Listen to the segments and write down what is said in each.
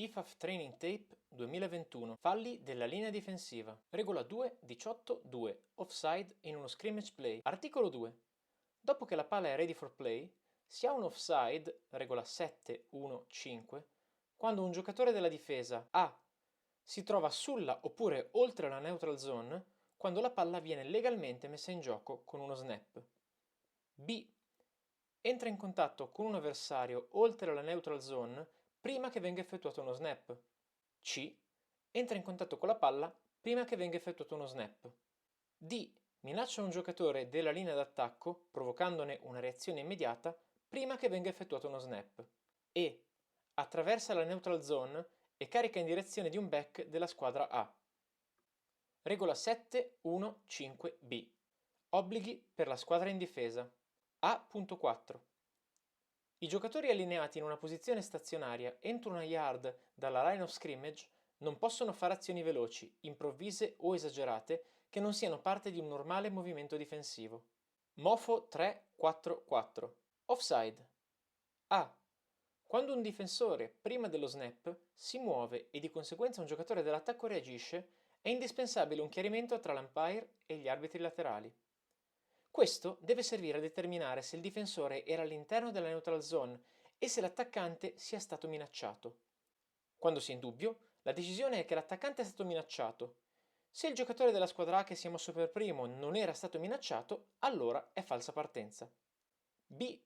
IFAF Training Tape 2021. Falli della linea difensiva. Regola 2.18.2. Offside in uno scrimmage play. Articolo 2. Dopo che la palla è ready for play, si ha un offside, regola 7.1.5, quando un giocatore della difesa A si trova sulla oppure oltre la neutral zone quando la palla viene legalmente messa in gioco con uno snap. B. Entra in contatto con un avversario oltre la neutral zone prima che venga effettuato uno snap. C. Entra in contatto con la palla prima che venga effettuato uno snap. D. Minaccia un giocatore della linea d'attacco provocandone una reazione immediata prima che venga effettuato uno snap. E. Attraversa la neutral zone e carica in direzione di un back della squadra A. Regola 7.1.5b. Obblighi per la squadra in difesa. A.4. I giocatori allineati in una posizione stazionaria entro una yard dalla line of scrimmage non possono fare azioni veloci, improvvise o esagerate che non siano parte di un normale movimento difensivo. Mofo 3.4.4. Offside. A. Quando un difensore, prima dello snap, si muove e di conseguenza un giocatore dell'attacco reagisce, è indispensabile un chiarimento tra l'umpire e gli arbitri laterali. Questo deve servire a determinare se il difensore era all'interno della neutral zone e se l'attaccante sia stato minacciato. Quando si è in dubbio, la decisione è che l'attaccante è stato minacciato. Se il giocatore della squadra A che si è mosso per primo non era stato minacciato, allora è falsa partenza. B.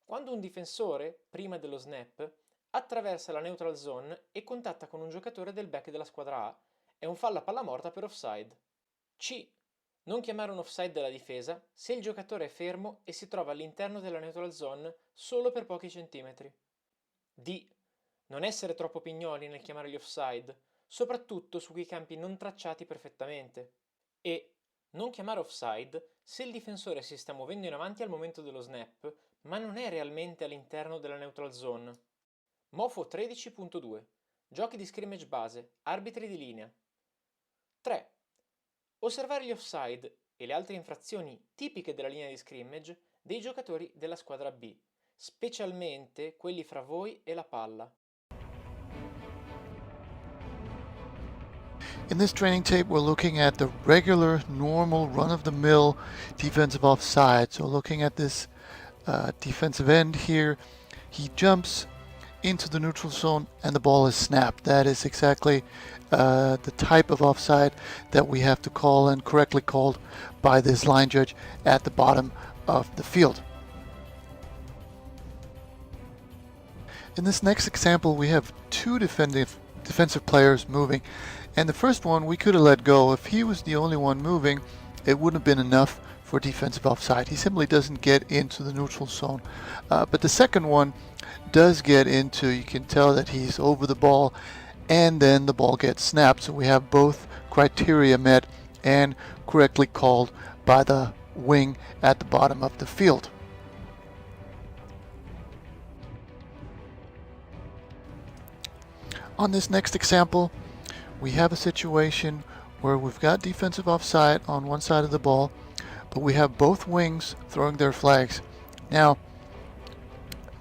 Quando un difensore, prima dello snap, attraversa la neutral zone e contatta con un giocatore del back della squadra A, è un fallo a palla morta per offside. C. Non chiamare un offside della difesa se il giocatore è fermo e si trova all'interno della neutral zone solo per pochi centimetri. D. Non essere troppo pignoli nel chiamare gli offside, soprattutto su quei campi non tracciati perfettamente. E. Non chiamare offside se il difensore si sta muovendo in avanti al momento dello snap, ma non è realmente all'interno della neutral zone. Mofo 13.2. Giochi di scrimmage base, arbitri di linea. 3. Osservare gli offside e le altre infrazioni tipiche della linea di scrimmage dei giocatori della squadra B, specialmente quelli fra voi e la palla. In this training tape, we're looking at the regular, normal, run-of-the-mill defensive offside. So looking at this defensive end here, he jumps into the neutral zone and the ball is snapped. That is exactly the type of offside that we have to call and correctly called by this line judge at the bottom of the field. In this next example, we have two defensive players moving, and the first one we could have let go. If he was the only one moving, it wouldn't have been enough for defensive offside. He simply doesn't get into the neutral zone. But the second one does get into, you can tell that he's over the ball, and then the ball gets snapped. So we have both criteria met and correctly called by the wing at the bottom of the field. On this next example, we have a situation where we've got defensive offside on one side of the ball, but we have both wings throwing their flags. Now,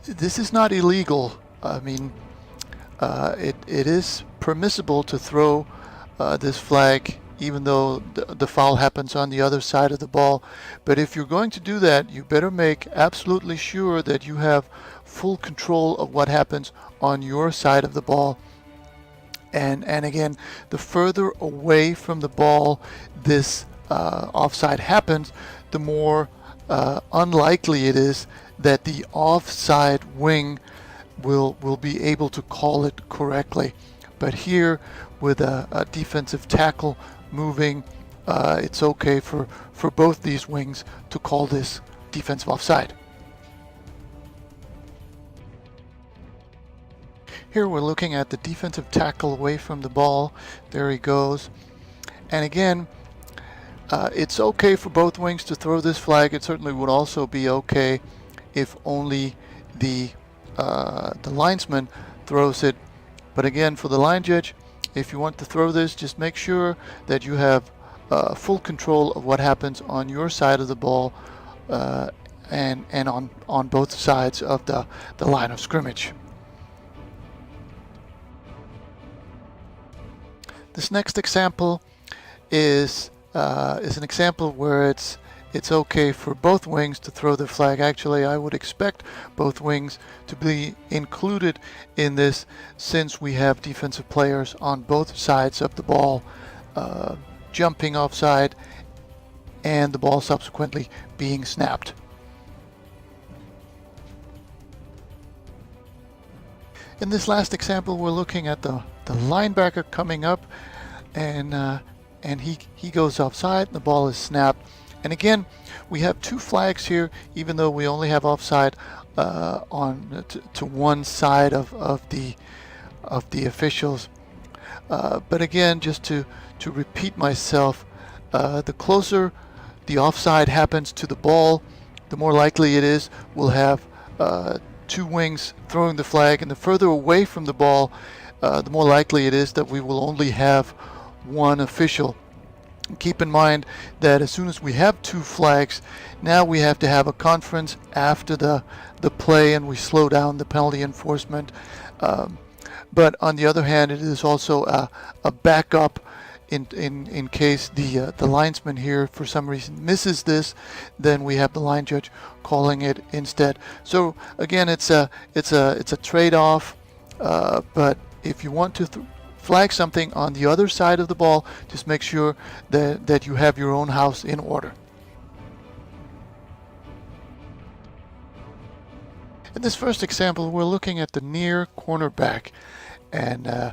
this is not illegal. I mean, it is permissible to throw this flag even though the foul happens on the other side of the ball. But if you're going to do that, you better make absolutely sure that you have full control of what happens on your side of the ball. And again, the further away from the ball this offside happens, the more unlikely it is that the offside wing will be able to call it correctly. But here, with a defensive tackle moving, it's okay for both these wings to call this defensive offside. Here we're looking at the defensive tackle away from the ball. There he goes. And again, it's okay for both wings to throw this flag. It certainly would also be okay if only the linesman throws it. But again, for the line judge, if you want to throw this, just make sure that you have full control of what happens on your side of the ball and on both sides of the line of scrimmage. This next example is an example where it's okay for both wings to throw the flag. Actually, I would expect both wings to be included in this, since we have defensive players on both sides of the ball jumping offside and the ball subsequently being snapped. In this last example, we're looking at the linebacker coming up, and he goes offside and the ball is snapped. And again, we have two flags here, even though we only have offside to one side of the officials. But again, just to repeat myself, the closer the offside happens to the ball, the more likely it is we'll have two wings throwing the flag, and the further away from the ball, the more likely it is that we will only have one official. Keep in mind that as soon as we have two flags, now we have to have a conference after the play, and we slow down the penalty enforcement. But on the other hand, it is also a backup in case the linesman here for some reason misses this. Then we have the line judge calling it instead. So again, it's a trade-off. But if you want to flag something on the other side of the ball, just make sure that you have your own house in order. In this first example, we're looking at the near cornerback, and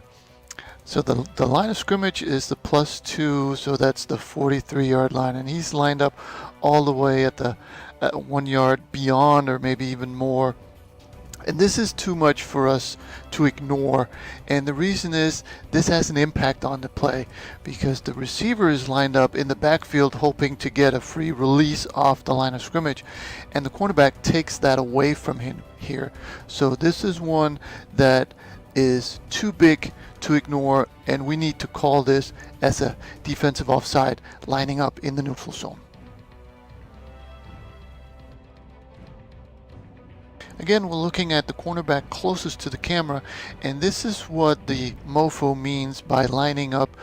so the line of scrimmage is the +2, so that's the 43-yard line, and he's lined up all the way at the 1 yard beyond, or maybe even more. And this is too much for us to ignore, and the reason is this has an impact on the play, because the receiver is lined up in the backfield hoping to get a free release off the line of scrimmage, and the cornerback takes that away from him here. So this is one that is too big to ignore, and we need to call this as a defensive offside, lining up in the neutral zone. Again, we're looking at the cornerback closest to the camera, and this is what the MOFO means by lining up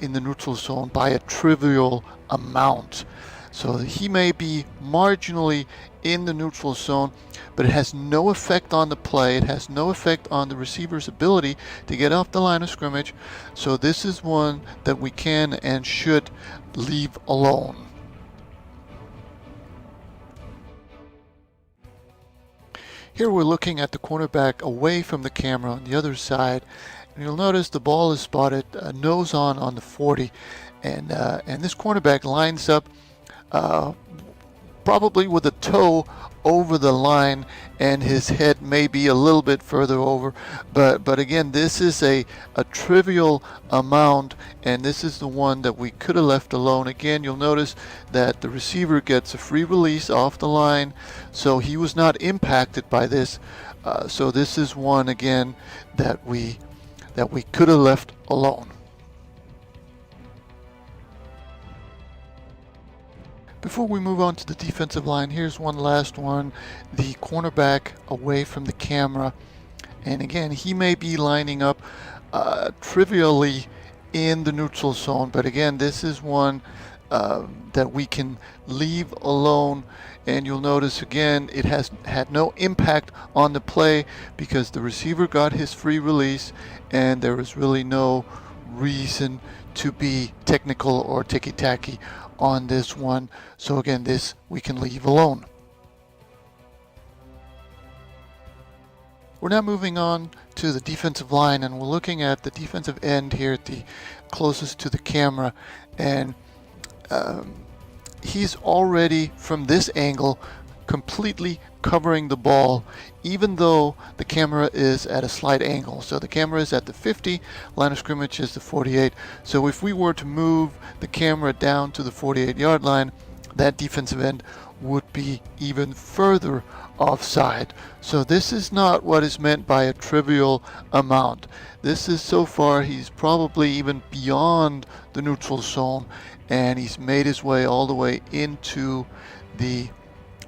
in the neutral zone by a trivial amount. So he may be marginally in the neutral zone, but it has no effect on the play. It has no effect on the receiver's ability to get off the line of scrimmage. So this is one that we can and should leave alone. Here we're looking at the cornerback away from the camera on the other side, and you'll notice the ball is spotted nose on the 40, and this cornerback lines up probably with a toe over the line, and his head may be a little bit further over, but again, this is a trivial amount, and this is the one that we could have left alone. Again, you'll notice that the receiver gets a free release off the line, so he was not impacted by this. So this is one again that we could have left alone. Before we move on to the defensive line, here's one last one, the cornerback away from the camera. And again, he may be lining up trivially in the neutral zone, but again, this is one that we can leave alone. And you'll notice again, it has had no impact on the play because the receiver got his free release, and there is really no reason to be technical or ticky-tacky on this one. So again, this we can leave alone. We're now moving on to the defensive line, and we're looking at the defensive end here at the closest to the camera, and he's already from this angle completely covering the ball, even though the camera is at a slight angle. So the camera is at the 50, line of scrimmage is the 48. So if we were to move the camera down to the 48-yard line, that defensive end would be even further offside. So this is not what is meant by a trivial amount. This is, so far, he's probably even beyond the neutral zone, and he's made his way all the way into the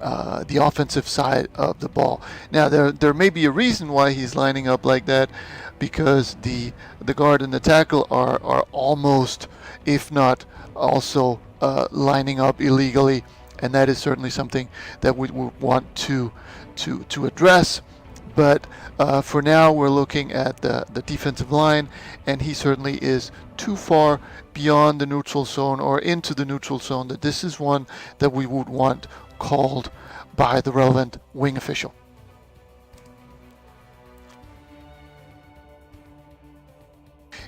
the offensive side of the ball. Now there may be a reason why he's lining up like that, because the guard and the tackle are almost, if not also, lining up illegally, and that is certainly something that we would want to address. But for now, we're looking at the defensive line, and he certainly is too far beyond the neutral zone or into the neutral zone that this is one that we would want called by the relevant wing official.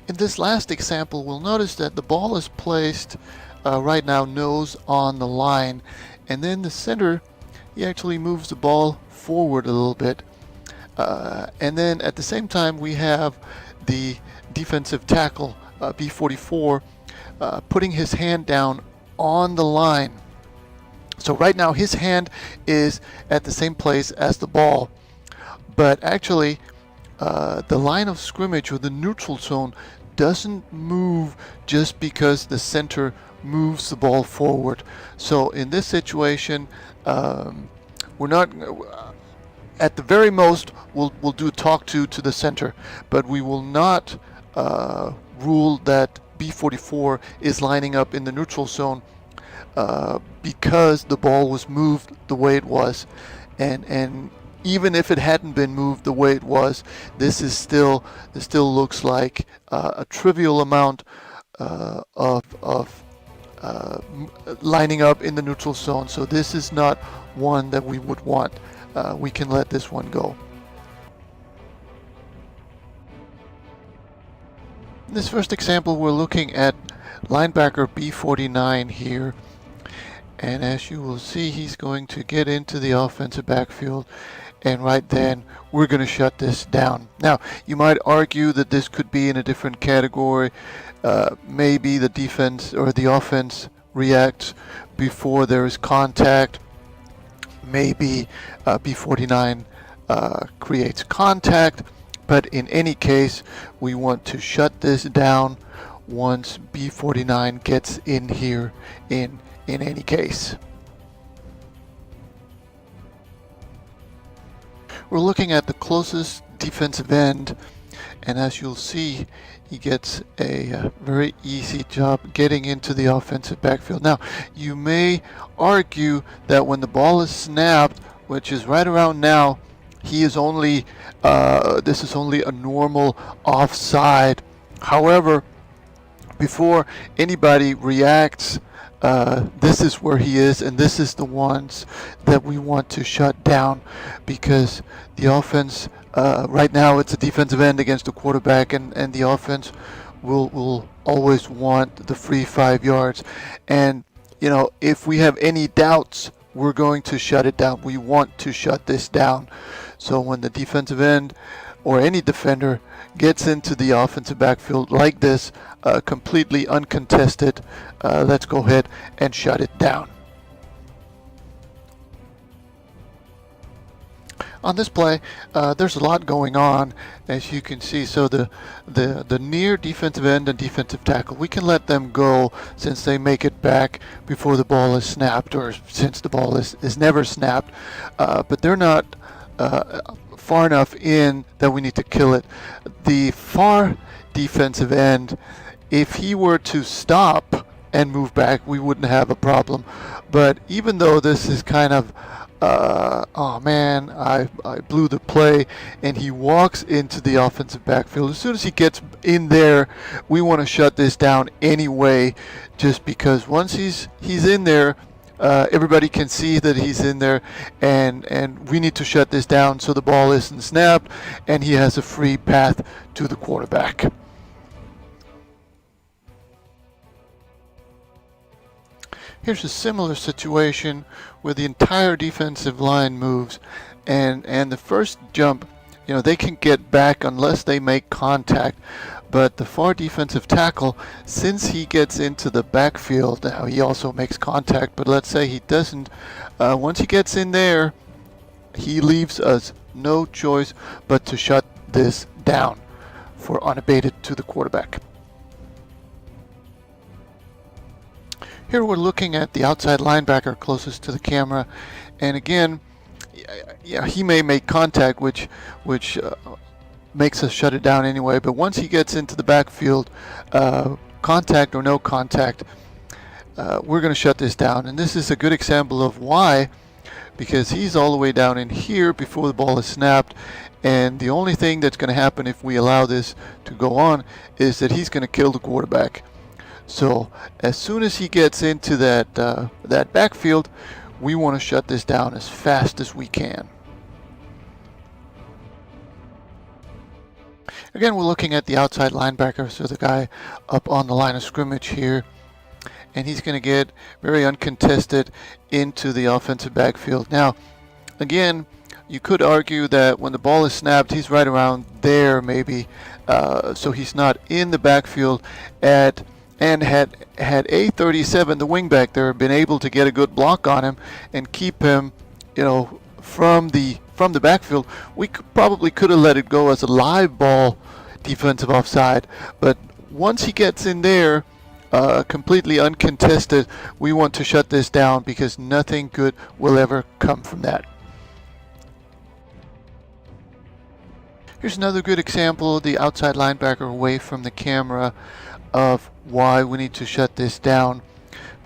In this last example, we'll notice that the ball is placed right now nose on the line, and then the center, he actually moves the ball forward a little bit. And then at the same time, we have the defensive tackle, B44, putting his hand down on the line. So right now his hand is at the same place as the ball, but actually the line of scrimmage or the neutral zone doesn't move just because the center moves the ball forward. So in this situation, we're not, at the very most, we'll do talk to the center, but we will not rule that B44 is lining up in the neutral zone because the ball was moved the way it was, and even if it hadn't been moved the way it was, this still looks like a trivial amount of lining up in the neutral zone. So this is not one that we would want. We can let this one go. In this first example, we're looking at linebacker B49 here, and as you will see, he's going to get into the offensive backfield, and right then we're going to shut this down. Now, you might argue that this could be in a different category. Maybe the defense or the offense reacts before there is contact. Maybe B49 creates contact, but in any case, we want to shut this down once B49 gets in here in any case. We're looking at the closest defensive end, and as you'll see, he gets a very easy job getting into the offensive backfield. Now, you may argue that when the ball is snapped, which is right around now, he is only, this is only a normal offside. However, before anybody reacts, this is where he is, and this is the ones that we want to shut down, because the offense, right now it's a defensive end against the quarterback, and the offense will always want the free 5 yards. And, you know, if we have any doubts, we're going to shut it down. We want to shut this down. So when the defensive end or any defender gets into the offensive backfield like this, completely uncontested, let's go ahead and shut it down. On this play, there's a lot going on, as you can see. So the near defensive end and defensive tackle, we can let them go since they make it back before the ball is snapped, or since the ball is never snapped. But they're not far enough in that we need to kill it. The far defensive end, if he were to stop and move back, we wouldn't have a problem. But even though this is kind of, oh man, I blew the play, and he walks into the offensive backfield. As soon as he gets in there, we want to shut this down anyway, just because once he's in there, everybody can see that he's in there, and we need to shut this down so the ball isn't snapped and he has a free path to the quarterback. Here's a similar situation where the entire defensive line moves, and the first jump, you know, they can get back unless they make contact. But the far defensive tackle, since he gets into the backfield, now he also makes contact, but let's say he doesn't, once he gets in there, he leaves us no choice but to shut this down for unabated to the quarterback. Here we're looking at the outside linebacker closest to the camera, and again, yeah, he may make contact, which makes us shut it down anyway. But once he gets into the backfield, contact or no contact, we're going to shut this down. And this is a good example of why, because he's all the way down in here before the ball is snapped, and the only thing that's going to happen if we allow this to go on is that he's going to kill the quarterback. So as soon as he gets into that backfield, we want to shut this down as fast as we can. Again, we're looking at the outside linebacker, so the guy up on the line of scrimmage here, and he's going to get very uncontested into the offensive backfield. Now, again, you could argue that when the ball is snapped, he's right around there maybe, so he's not in the backfield and had A37, the wingback there, been able to get a good block on him and keep him, from the backfield, we probably could have let it go as a live ball defensive offside. But once he gets in there, completely uncontested, we want to shut this down because nothing good will ever come from that. Here's another good example, the outside linebacker away from the camera, of why we need to shut this down.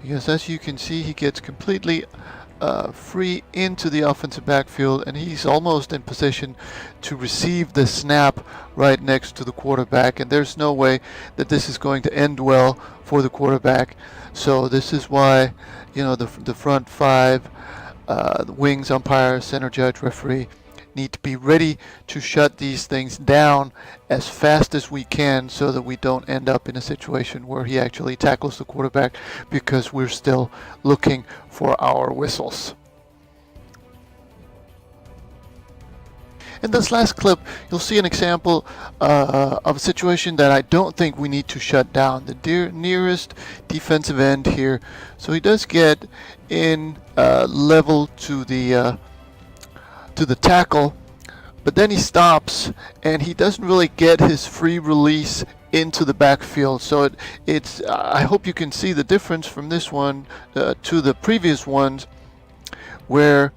Because as you can see, he gets completely free into the offensive backfield, and he's almost in position to receive the snap right next to the quarterback, and there's no way that this is going to end well for the quarterback. So this is why, the front five, the wings, umpire, center judge, referee, need to be ready to shut these things down as fast as we can so that we don't end up in a situation where he actually tackles the quarterback because we're still looking for our whistles. In this last clip, you'll see an example of a situation that I don't think we need to shut down. The nearest defensive end here. So he does get in level to the tackle, but then he stops and he doesn't really get his free release into the backfield. So it's I hope you can see the difference from this one to the previous ones, where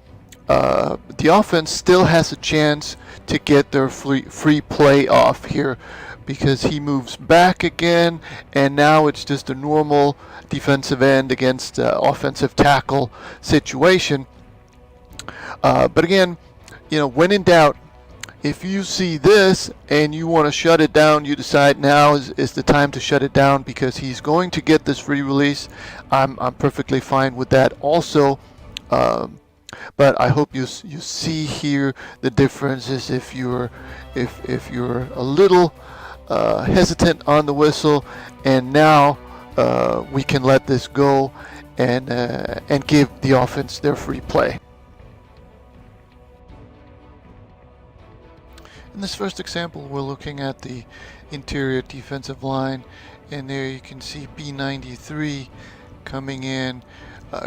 the offense still has a chance to get their free play off here, because he moves back again, and now it's just a normal defensive end against offensive tackle situation. But again, when in doubt, if you see this and you want to shut it down, you decide now is the time to shut it down because he's going to get this free release. I'm perfectly fine with that also. But I hope you see here the differences. If you're a little hesitant on the whistle, and now we can let this go and give the offense their free play. In this first example, we're looking at the interior defensive line, and there you can see B93 coming in,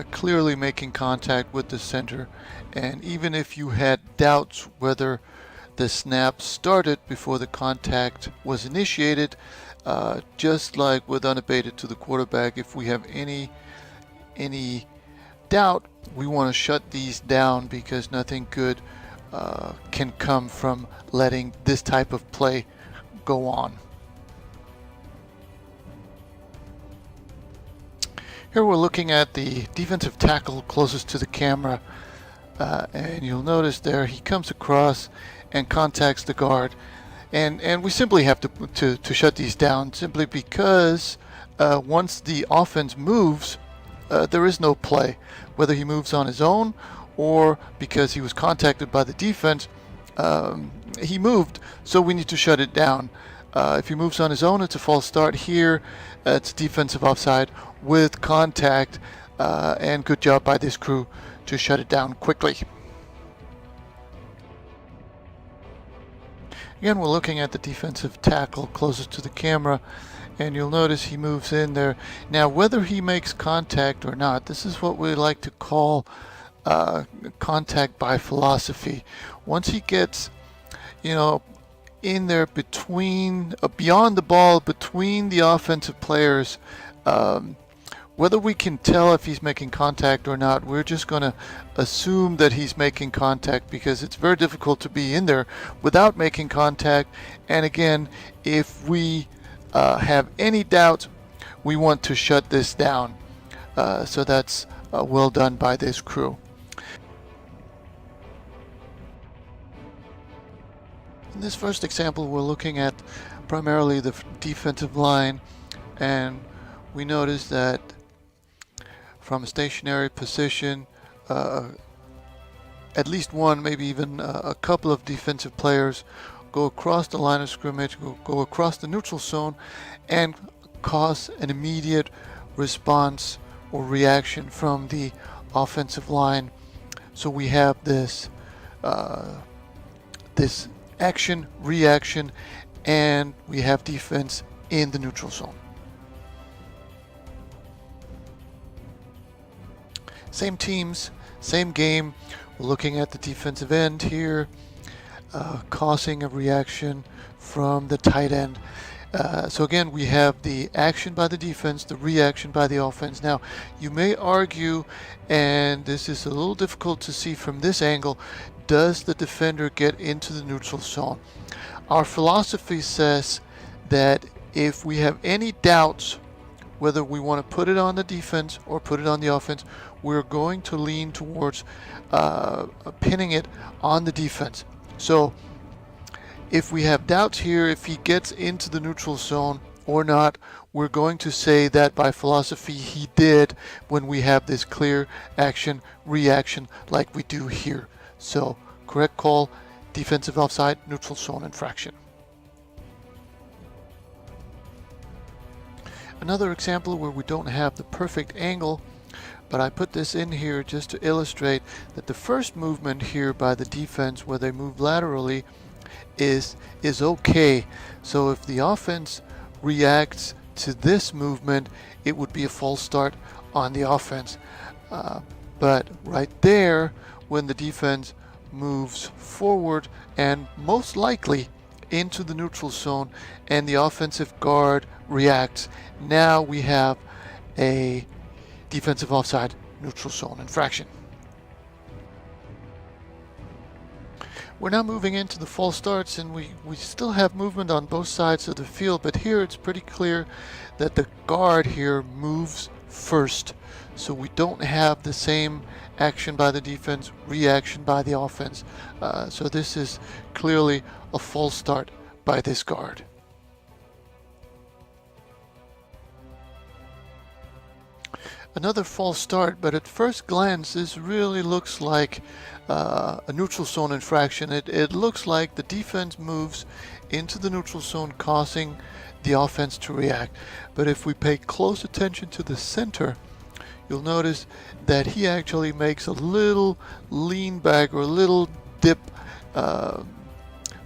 clearly making contact with the center. And even if you had doubts whether the snap started before the contact was initiated, just like with unabated to the quarterback, if we have any doubt, we want to shut these down because nothing good can come from letting this type of play go on. Here we're looking at the defensive tackle closest to the camera, and you'll notice there he comes across and contacts the guard, and we simply have to shut these down simply because once the offense moves, there is no play, whether he moves on his own or because he was contacted by the defense. He moved, so we need to shut it down. If he moves on his own, it's a false start. Here, it's defensive offside with contact, and good job by this crew to shut it down quickly. Again, we're looking at the defensive tackle closest to the camera, and you'll notice he moves in there. Now, whether he makes contact or not, this is what we like to call contact by philosophy. Once he gets, in there between, beyond the ball, between the offensive players, Whether we can tell if he's making contact or not, we're just going to assume that he's making contact because it's very difficult to be in there without making contact. And again, if we have any doubt, we want to shut this down. So that's well done by this crew. In this first example, we're looking at primarily the defensive line, and we notice that from a stationary position, at least one, maybe even a couple of defensive players go across the line of scrimmage, go across the neutral zone, and cause an immediate response or reaction from the offensive line. So we have this this action, reaction, and we have defense in the neutral zone. Same teams, same game. We're looking at the defensive end here, causing a reaction from the tight end. So again, we have the action by the defense, the reaction by the offense. Now, you may argue, and this is a little difficult to see from this angle, does the defender get into the neutral zone? Our philosophy says that if we have any doubts whether we want to put it on the defense or put it on the offense, we're going to lean towards pinning it on the defense. So if we have doubts here, if he gets into the neutral zone or not, we're going to say that by philosophy he did when we have this clear action, reaction like we do here. So correct call, defensive offside, neutral zone infraction. Another example where we don't have the perfect angle, but I put this in here just to illustrate that the first movement here by the defense where they move laterally is okay. So if the offense reacts to this movement, it would be a false start on the offense. But right there, when the defense moves forward and most likely into the neutral zone and the offensive guard reacts, now we have a defensive offside neutral zone infraction. We're now moving into the false starts, and we still have movement on both sides of the field, but here it's pretty clear that the guard here moves first. So we don't have the same action by the defense, reaction by the offense. So this is clearly a false start by this guard. Another false start, but at first glance this really looks like a neutral zone infraction. It looks like the defense moves into the neutral zone, causing the offense to react. But if we pay close attention to the center, you'll notice that he actually makes a little lean back or a little dip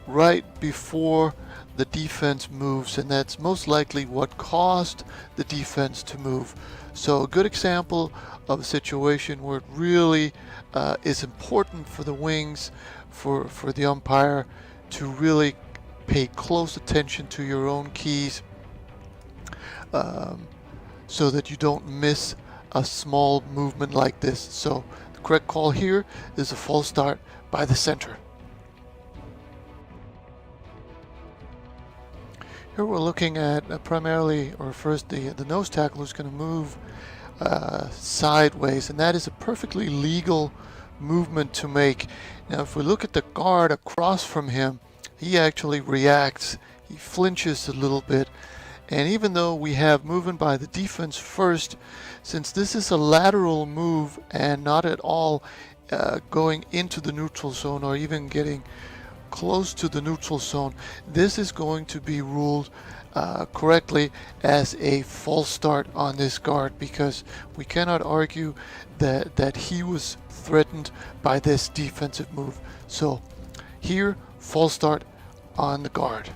right before the defense moves, and that's most likely what caused the defense to move. So a good example of a situation where it really is important for the wings, for the umpire to really pay close attention to your own keys so that you don't miss a small movement like this. So the correct call here is a false start by the center. Here we're looking at primarily, or first the nose tackle who's going to move sideways, and that is a perfectly legal movement to make. Now if we look at the guard across from him, he actually reacts, he flinches a little bit, and even though we have movement by the defense first, since this is a lateral move and not at all going into the neutral zone or even getting close to the neutral zone, this is going to be ruled correctly as a false start on this guard, because we cannot argue that he was threatened by this defensive move. So here, false start on the guard.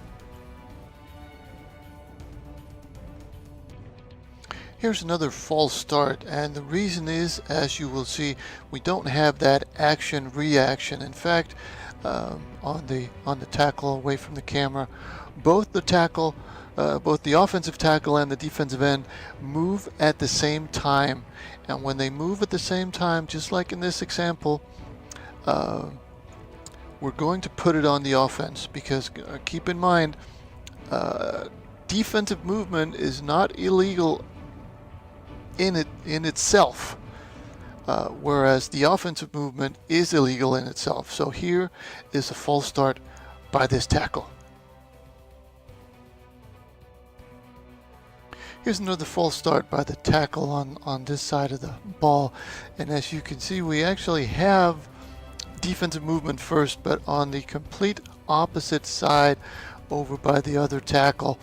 Here's another false start, and the reason is, as you will see, we don't have that action reaction. In fact, on the tackle away from the camera, both the tackle both the offensive tackle and the defensive end move at the same time. And when they move at the same time, just like in this example, we're going to put it on the offense, because keep in mind, defensive movement is not illegal in itself, whereas the offensive movement is illegal in itself. So here is a false start by this tackle. Here's another false start by the tackle on this side of the ball, and as you can see, we actually have defensive movement first, but on the complete opposite side over by the other tackle.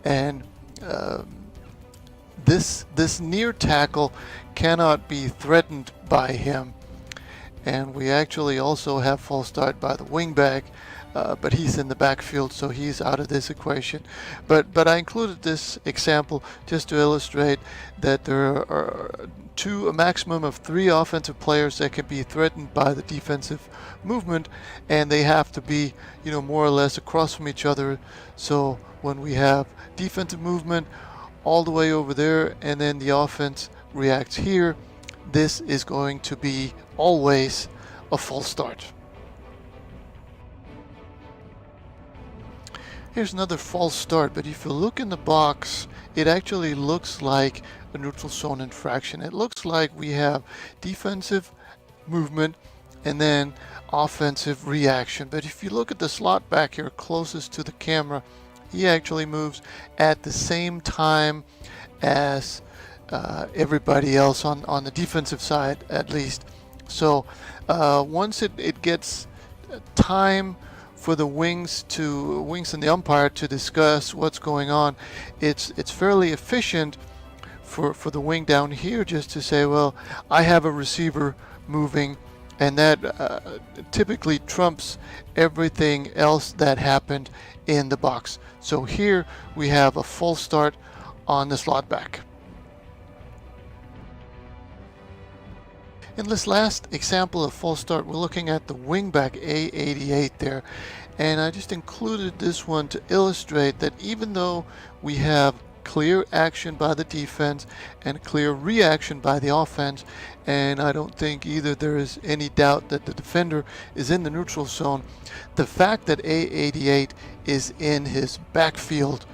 And this near tackle cannot be threatened by him. And we actually also have false start by the wingback, but he's in the backfield, so he's out of this equation. But I included this example just to illustrate that there are a maximum of 3 offensive players that can be threatened by the defensive movement, and they have to be, more or less across from each other. So when we have defensive movement all the way over there, and then the offense reacts here, this is going to be always a false start. Here's another false start, but if you look in the box, it actually looks like a neutral zone infraction. It looks like we have defensive movement and then offensive reaction. But if you look at the slot back here closest to the camera, he actually moves at the same time as everybody else on the defensive side, at least. So once it gets time for the wings and the umpire to discuss what's going on, it's fairly efficient for the wing down here just to say, well, I have a receiver moving, and that typically trumps everything else that happened in the box. So here we have a false start on the slot back. In this last example of false start, we're looking at the wingback A88 there, and I just included this one to illustrate that even though we have clear action by the defense and clear reaction by the offense, and I don't think either there is any doubt that the defender is in the neutral zone, the fact that A88 is in his backfield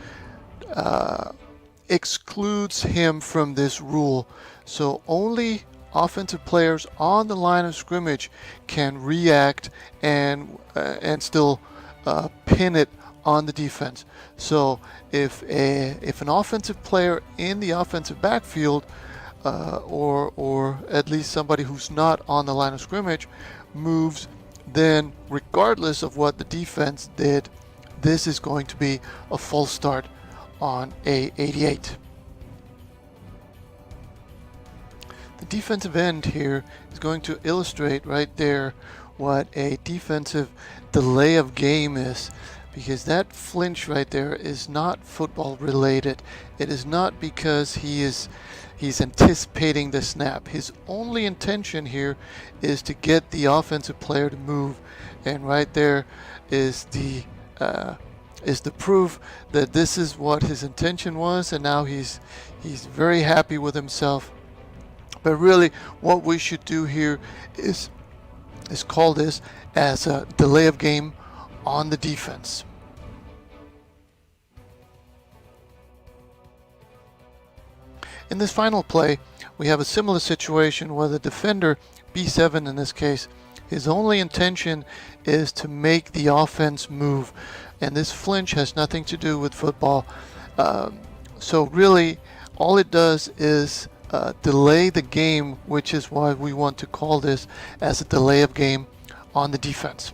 excludes him from this rule. So only offensive players on the line of scrimmage can react and still pin it on the defense. So if an offensive player in the offensive backfield or at least somebody who's not on the line of scrimmage moves, then regardless of what the defense did, this is going to be a false start on A88. The defensive end here is going to illustrate right there what a defensive delay of game is, because that flinch right there is not football related. It is not because he's anticipating the snap. His only intention here is to get the offensive player to move, and right there is the proof that this is what his intention was, and now he's very happy with himself. But really, what we should do here is call this as a delay of game on the defense. In this final play, we have a similar situation where the defender, B7 in this case, his only intention is to make the offense move, and this flinch has nothing to do with football. So really, all it does is delay the game, which is why we want to call this as a delay of game on the defense.